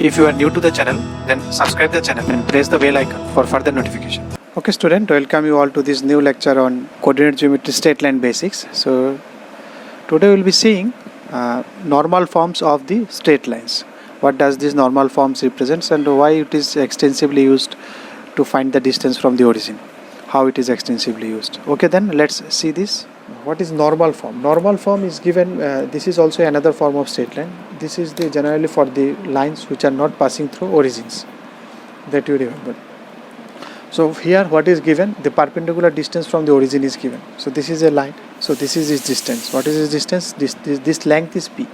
If you are new to the channel, then subscribe the channel and press the bell icon for further notification. Okay student, welcome you all to this new lecture on coordinate geometry straight line basics. So today we will be seeing normal forms of the straight lines. What does this normal forms represents and why it is extensively used to find the distance from the origin. How it is extensively used. Okay, then let's see this. What is normal form? Normal form is given, this is also another form of straight line. This is the generally for the lines which are not passing through origins, that you remember. So here what is given? The perpendicular distance from the origin is given. So this is a line. So this is its distance. What is its distance? This length is p.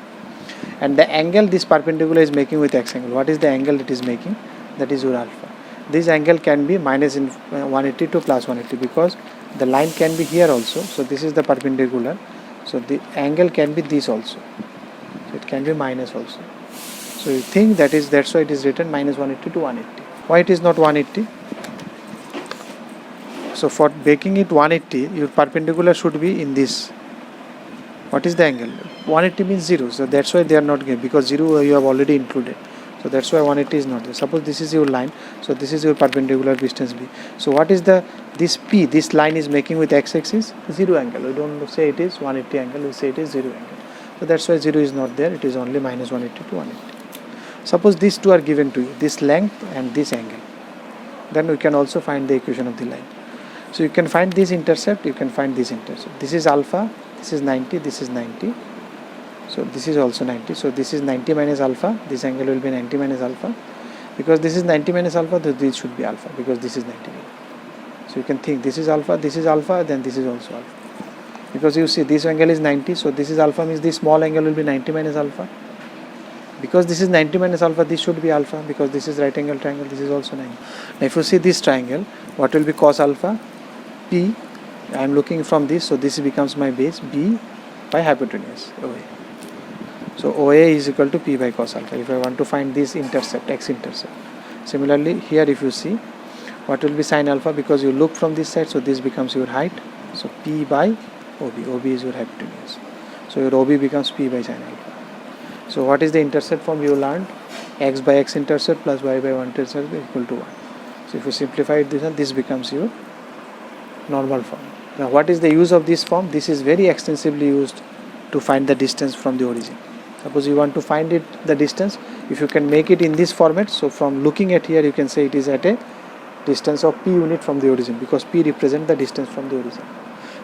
And the angle this perpendicular is making with x angle. What is the angle it is making? That is your alpha. This angle can be minus 180 to plus 180 because the line can be here also. So this is the perpendicular. So the angle can be this also. So it can be minus also. So you think that's why it is written minus 180 to 180. Why it is not 180? So for making it 180, your perpendicular should be in this. What is the angle? 180 means 0. So that's why they are not given because 0 you have already included. So that's why 180 is not there. Suppose this is your line. So this is your perpendicular distance b. So what is this p? This line is making with x-axis 0 angle. We don't say it is 180 angle. We say it is 0 angle. So that's why 0 is not there. It is only minus 180 to 180. Suppose these two are given to you. This length and this angle. Then we can also find the equation of the line. So you can find this intercept. You can find this intercept. This is alpha. This is 90. This is 90. So this is also 90. So this is 90 minus alpha. This angle will be 90 minus alpha. Because this is 90 minus alpha, this should be alpha because this is 90. So you can think this is alpha, then this is also alpha. Because you see this angle is 90. So this is alpha means this small angle will be 90 minus alpha. Because this is 90 minus alpha, this should be alpha because this is right angle triangle. This is also 90. Now if you see this triangle, what will be cos alpha? P. I am looking from this. So this becomes my base B by hypotenuse. OA. So OA is equal to P by cos alpha if I want to find this intercept, x-intercept. Similarly, here if you see, what will be sin alpha because you look from this side, so this becomes your height. So P by OB. OB is your hypotenuse. So your OB becomes P by sin alpha. So what is the intercept form you learned? X by x intercept plus y by 1 intercept is equal to 1. So if you simplify it, this becomes your normal form. Now what is the use of this form? This is very extensively used to find the distance from the origin. Suppose you want to find the distance, if you can make it in this format, so from looking at here you can say it is at a distance of p unit from the origin because p represents the distance from the origin.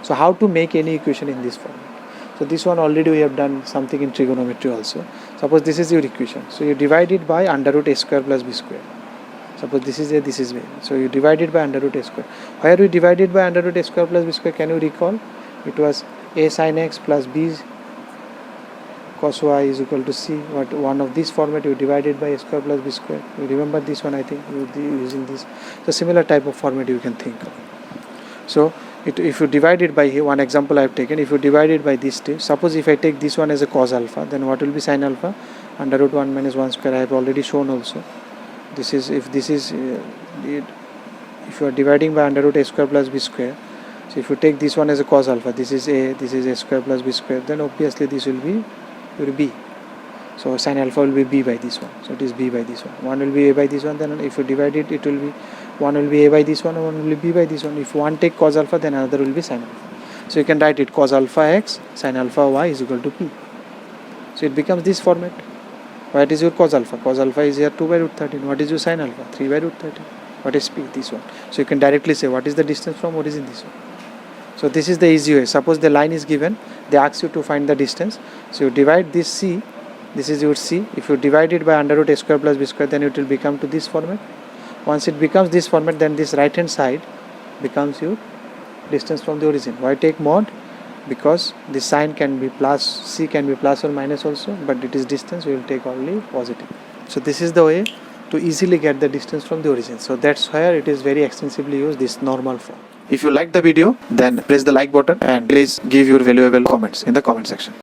So how to make any equation in this format? So this one already we have done something in trigonometry also. Suppose this is your equation. So you divide it by under root a square plus b square. Suppose this is a, this is b. So you divide it by under root a square. Where we divided by under root a square plus b square, can you recall? It was a sin x plus b cos y is equal to c. What one of this format you divided by a square plus b square. You remember this one, I think you using this. So similar type of format you can think of. So if you divide it by here, one example I have taken, if you divide it by this two, suppose if I take this one as a cos alpha, then what will be sin alpha? Under root 1 minus 1 square I have already shown also. This is if you are dividing by under root a square plus b square. So if you take this one as a cos alpha, this is a square plus b square, then obviously this will be your b. So sin alpha will be b by this one. So it is b by this one. One will be a by this one. Then if you divide it, it will be one will be a by this one, and one will be b by this one. If one take cos alpha, then another will be sin alpha. So you can write it cos alpha x sin alpha y is equal to p. So it becomes this format. What is your cos alpha? Cos alpha is here 2 by root 13. What is your sin alpha? 3 by root 13. What is p? This one. So you can directly say what is the distance from origin? This one. So this is the easy way. Suppose the line is given, they ask you to find the distance. So you divide this c, this is your c. If you divide it by under root a square plus b square, then it will become to this format. Once it becomes this format, then this right hand side becomes your distance from the origin. Why take mod? Because the sign can be plus, c can be plus or minus also, but it is distance, we will take only positive. So this is the way to easily get the distance from the origin. So that's where it is very extensively used, this normal form. If you like the video, then press the like button and please give your valuable comments in the comment section.